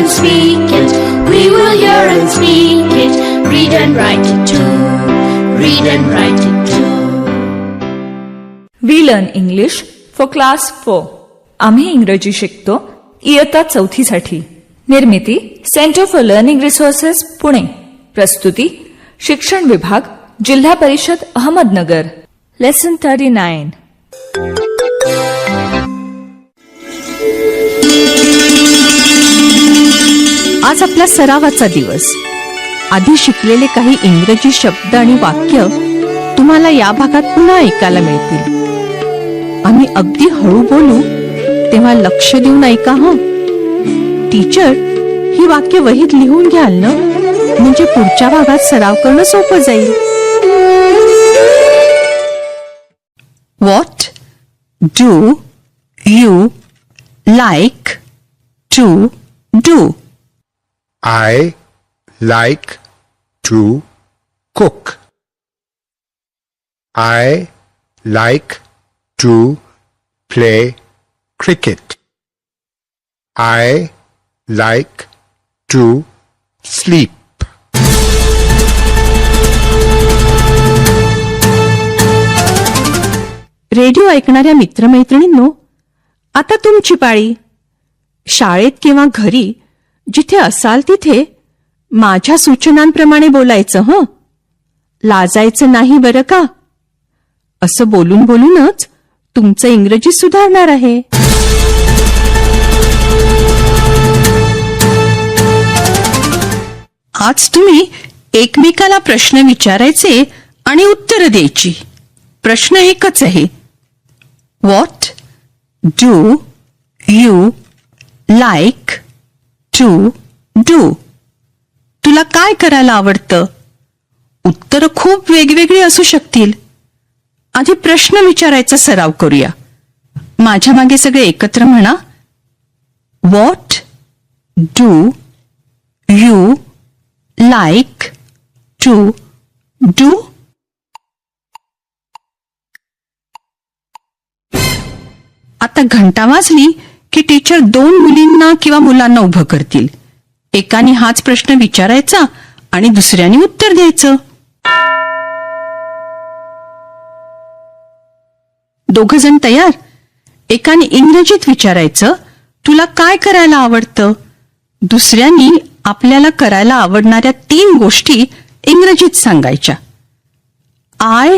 and speak it. We will hear and speak it. Read and write it too. Read and write it too. We learn English for class 4. आम्ही इंग्रजी शिकतो इयत्ता 4थी साठी. निर्मिती centre for learning resources Pune. प्रस्तुती शिक्षण विभाग जिल्हा परिषद अहमदनगर. लेसन 39. आज आपला सरावाचा दिवस. आधी शिकलेले काही इंग्रजी शब्द आणि वाक्य तुम्हाला या भागात पुन्हा ऐकायला मिळतील. आम्ही अगदी हळू बोलू तेव्हा लक्ष देऊन ऐका हं. टीचर ही वाक्य वहीत लिहून घ्याल ना, म्हणजे पुढच्या भागात सराव करणं सोपं जाईल. What do you like to do? I like to cook. I like to play cricket. I like to sleep. Radio ऐकणाऱ्या मित्रमैत्रिणींनो, आता तुमची पाळी. शाळेत किंवा घरी जिथे असाल तिथे माझ्या सूचनांप्रमाणे बोलायचं हं. लाजायचं नाही बरं का. असं बोलून बोलूनच तुमचं इंग्रजी सुधारणार आहे. आज तुम्ही एकमेकाला प्रश्न विचारायचे आणि उत्तर द्यायची. प्रश्न एकच आहे. What do you like to do? तुला काय करायला आवडतं? उत्तर खूप वेगवेगळी असू शकतील. आधी प्रश्न विचारायचा सराव करूया. माझ्या मागे सगळे एकत्र म्हणा. What do you like to do? आता घंटा वाजली की टीचर 2 मुलींना किंवा मुलांना उभं करतील. एकाने हाच प्रश्न विचारायचा आणि दुसऱ्याने उत्तर द्यायचं. दोघ जण तयार? एकाने इंग्रजीत विचारायचं, तुला काय करायला आवडतं? दुसऱ्यानी आपल्याला करायला आवडणाऱ्या 3 गोष्टी इंग्रजीत सांगायच्या. I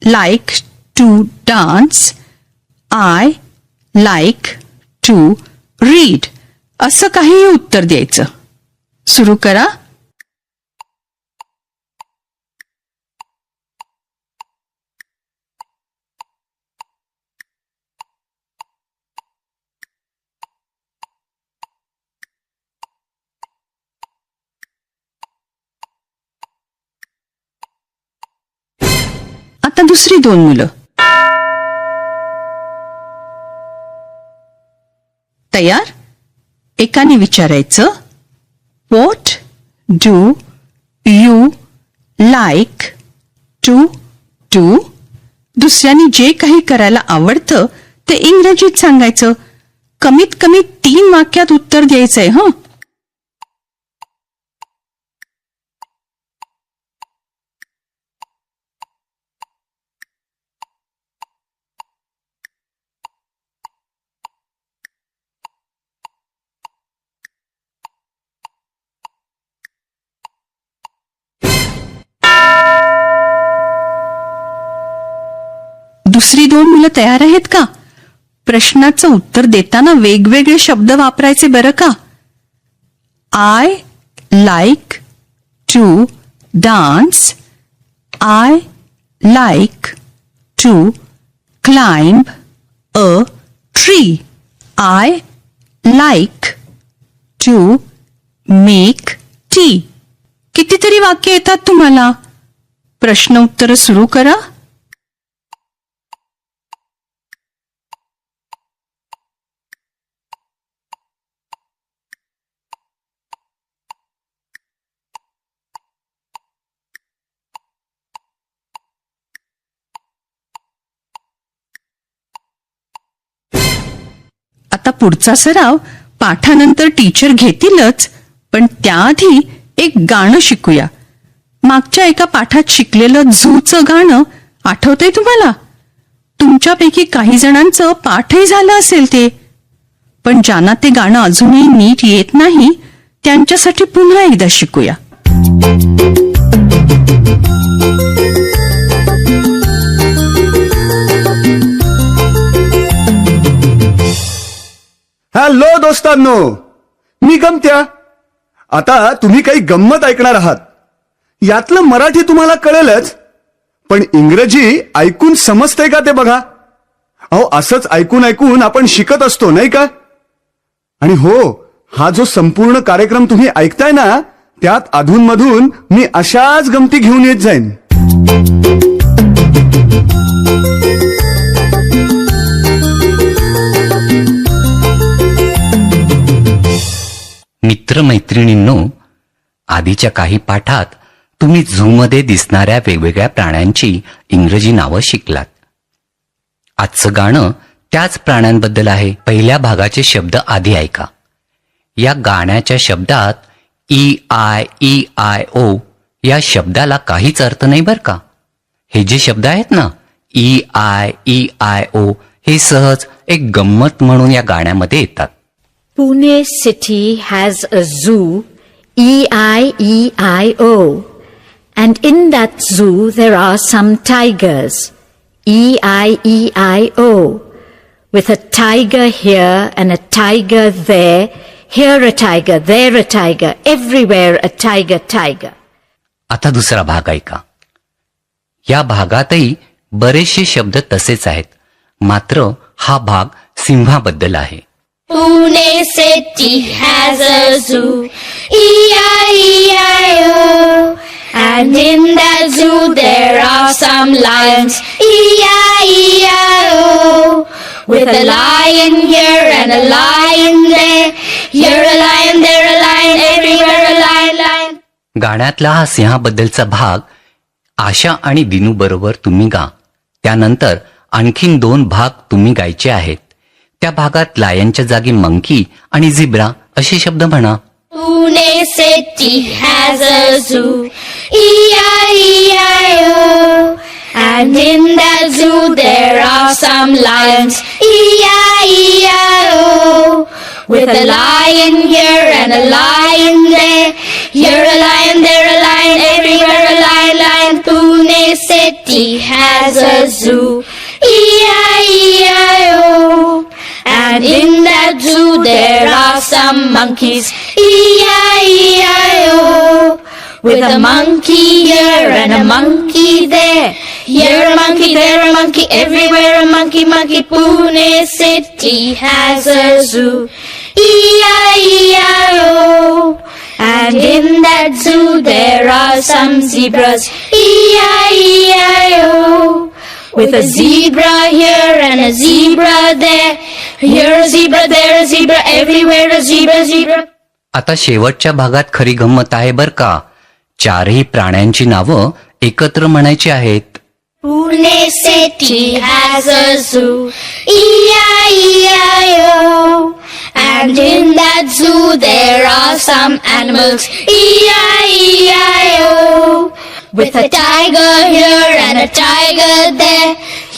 like to dance. I like to read. असं काहीही उत्तर द्यायचं. सुरू करा. आता दुसरी 2 मुलं. तयार? एकाने विचारायचं, what do you like to do? दुसऱ्याने जे काही करायला आवडतं ते इंग्रजीत सांगायचं. कमीत कमी 3 वाक्यात उत्तर द्यायचंय हं. दुसरी 2 मुलं तयार आहेत का? प्रश्नाचं उत्तर देताना वेगवेगळे शब्द वापरायचे बरं का. I like to dance. I like to climb a tree. I like to make tea. कितीतरी वाक्य येतात तुम्हाला. प्रश्न उत्तर सुरू करा. आता पुढचा सराव पाठानंतर टीचर घेतीलच, पण त्याआधी एक गाणं शिकूया. मागच्या एका पाठात शिकलेलं झूचं गाणं आठवतंय तुम्हाला? तुमच्यापैकी काही जणांचं पाठही झालं असेल ते. पण ज्यांना ते गाणं अजूनही नीट येत नाही त्यांच्यासाठी पुन्हा एकदा शिकूया. हॅलो दोस्तांनो, मी गमत्या. आता तुम्ही काही गंमत ऐकणार आहात. यातलं मराठी तुम्हाला कळेलच, पण इंग्रजी ऐकून समजतंय का ते बघा. अहो, असंच ऐकून ऐकून आपण शिकत असतो नाही का. आणि हो, हा जो संपूर्ण कार्यक्रम तुम्ही ऐकताय ना, त्यात अधूनमधून मी अशाच गमती घेऊन येत जाईन. मित्रमैत्रिणींनो, आधीच्या काही पाठात तुम्ही झूमध्ये दिसणाऱ्या वेगवेगळ्या प्राण्यांची इंग्रजी नावं शिकलात. आजचं गाणं त्याच प्राण्यांबद्दल आहे. पहिल्या भागाचे शब्द आधी ऐका. या गाण्याच्या शब्दात EIEIO या शब्दाला काहीच अर्थ नाही बर का. हे जे शब्द आहेत ना, EIEIO, हे सहज एक गंमत म्हणून या गाण्यामध्ये येतात. Pune city has a zoo, EIEIO. And in that zoo there are some tigers, EIEIO. With a tiger here and a tiger there, here a tiger, there a tiger, everywhere a tiger, tiger. आता दुसरा भाग ऐका. या भागातही बरेचसे शब्द तसेच आहेत, मात्र हा भाग सिंहाबद्दल आहे. Pune city has a zoo, EIEIO. And in that zoo there are some lions, EIEIO. With a lion here and a lion there, here a lion, there a lion, everywhere a lion, lion. गाण्यातला हा सिंहाबद्दलचा भाग आशा आणि दिनू बरोबर तुम्ही गा. त्यानंतर आणखीन 2 भाग तुम्ही गायचे आहेत. त्या भागात लायनच्या जागी मंकी आणि झिब्रा असे शब्द म्हणा. Pune city has a zoo, EIEIO. And in that zoo there are some lions, EIEIO. With a lion here and a lion there, here a lion, there a lion, everywhere a lion, lion. Pune city has a zoo, EIEIO. And in that zoo there are some monkeys, EIEIO. With a monkey here and a monkey there, here a monkey, there a monkey, everywhere a monkey, monkey. Pune city has a zoo, EIEIO. And in that zoo there are some zebras, EIEIO. With a zebra here and a zebra there, here a zebra, there a zebra, everywhere a zebra, zebra. आता शेवटच्या भागात खरी गंमत आहे बर का. 4ही प्राण्यांची नावं एकत्र म्हणायची आहेत. Pune city has a zoo, EIEIO. And in that zoo there are some animals, EIEIO. With a tiger here and a tiger there,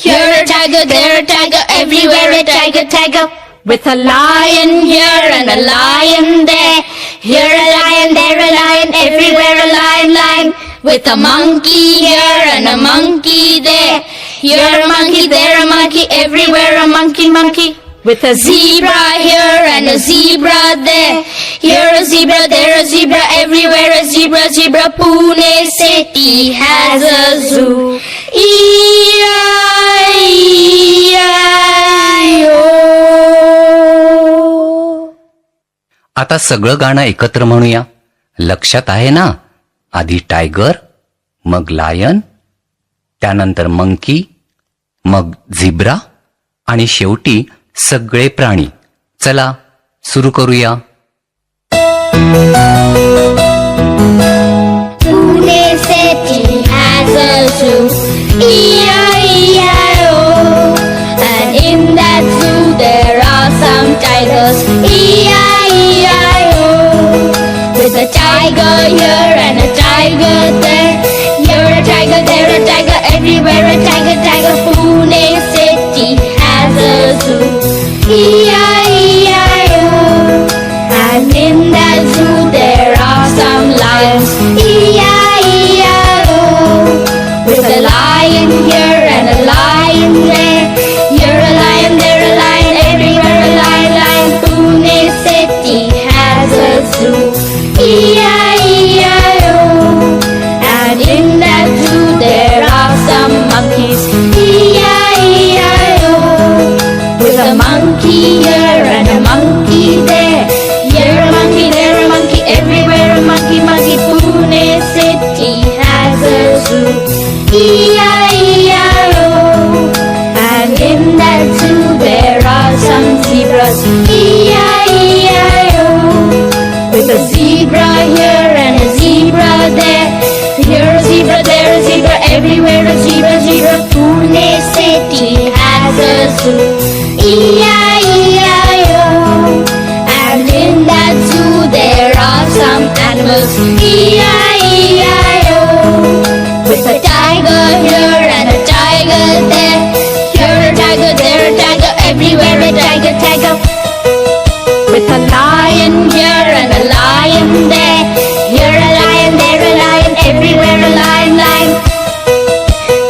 here a tiger, there a tiger, everywhere a tiger, tiger. With a lion here and a lion there, here a lion, there a lion, everywhere a lion, lion. With a monkey here and a monkey there, here a monkey, there a monkey, everywhere a monkey, monkey. With a zebra here and a zebra there, here a zebra, there a zebra, everywhere a zebra, zebra. Pune city has a zoo, EIEIO. आता सगळं गाणं एकत्र म्हणूया. लक्षात आहे ना? आधी tiger, मग लायन, त्यानंतर मंकी, मग झिब्रा आणि शेवटी सगळे प्राणी. चला सुरू करूया. Pune city has a zoo, EIEIO. And in that zoo there are some tigers, EIEIO. everywhere a tiger, tiger. Pune city has a zoo. E-I-E-I-O. And in that zoo there are some lions. E-I-E-I-O. With a lion here and a lion there. You're a lion, they're a lion, everywhere a lion, lion. Pune city has a zoo. E-I-E-I-O. And in that zoo there are some monkeys. E-I-E-I-O. With a monkey here and a monkey there. You're a monkey, they're a monkey, everywhere a monkey, monkey. Pune city has a zoo. E-I-E-I-O. And in that zoo there are some zebras. E-I-E-I-O. With a zebra here and a zebra there. Here a zebra, there a zebra, everywhere a zebra, zebra. Pune city has a zoo. E-I-E-I-O. And in that zoo there are some animals. E-I-E-I-O. With a tiger here and a tiger there. Here a tiger, there a tiger, everywhere a tiger, tiger. With a lion here and a lion there. Here a lion, there a lion, everywhere a lion, lion.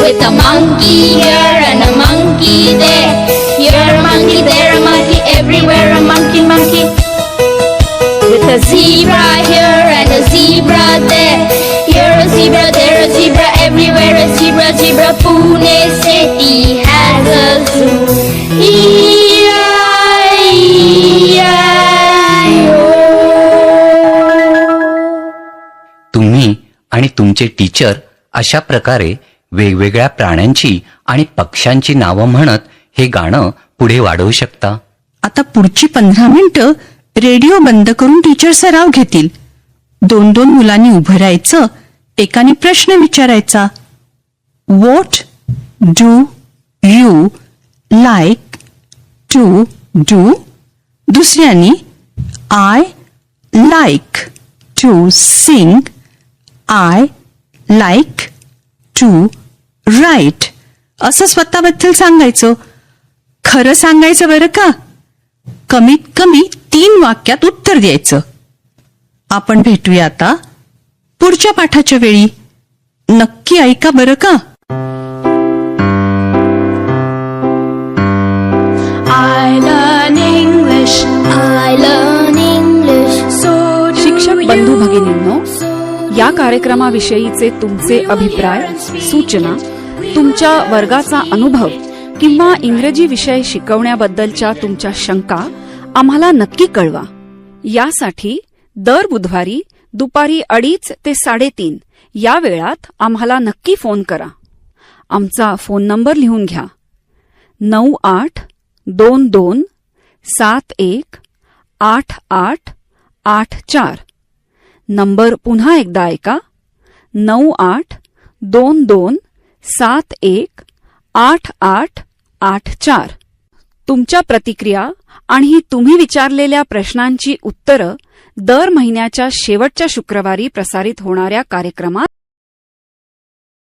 With a monkey here and a monkey there. Here a monkey, there a monkey, everywhere a monkey, monkey. With a zebra here and a zebra there. Here a zebra, there a zebra, everywhere a zebra, zebra. Pune city has a zoo. E-I-E-I-O. तुम्ही आणि तुमचे teacher अशा प्रकारे वेगवेगळ्या प्राण्यांची आणि पक्ष्यांची नावं म्हणत हे गाणं पुढे वाढवू शकता. आता पुढची 15 मिनिटं रेडिओ बंद करून टीचर सराव घेतील. 2-2 मुलांनी उभं राहायचं, एकाने प्रश्न विचारायचा. What do you like to do? दुसऱ्यानी I like to sing, I like to write असं स्वतःबद्दल सांगायचं. खरं सांगायचं बरं का. कमीत कमी 3 वाक्यात उत्तर द्यायचं. आपण भेटूया आता पुढच्या पाठाच्या वेळी. नक्की ऐका बरं का. I learn English. I learn English. So शिक्षक बंधू भगिनींनो, या कार्यक्रमाविषयीचे तुमचे अभिप्राय, सूचना, तुमच्या वर्गाचा अनुभव किंवा इंग्रजी विषय शिकवण्याबद्दलच्या तुमच्या शंका आम्हाला नक्की कळवा. यासाठी दर बुधवारी दुपारी 2:30 ते 3:30 या वेळात आम्हाला नक्की फोन करा. आमचा फोन नंबर लिहून घ्या. 9822718884. नंबर पुन्हा एकदा ऐका. 9822718884. तुमच्या प्रतिक्रिया आणि तुम्ही विचारलेल्या प्रश्नांची उत्तरं दर महिन्याच्या शेवटच्या शुक्रवारी प्रसारित होणाऱ्या कार्यक्रमात